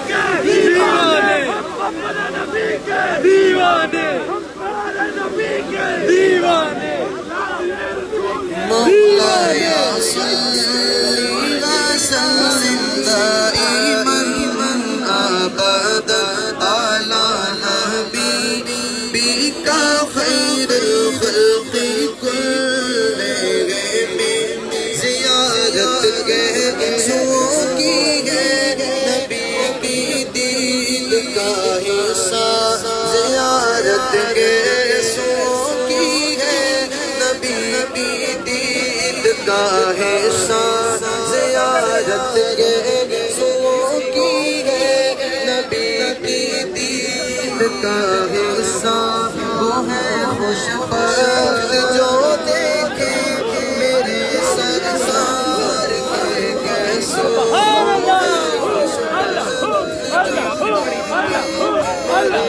کے دیوانے، اپنے نبی کے دیوانے، ہمارے نبی کے دیوانے، مولاي صل وسلم دائما ابدا على حبيبك خير الخلق كلهم زیارت کے سو کی ہے نبی کی دید کا حصہ زیارت کے سو کی ہے نبی کی دید کا حصہ زیارت کے سو کی ہے نبی کی دید کا حصہ وہ ہے خوش بخت جو دیکھے میرے سرکار کے کیسو اللہ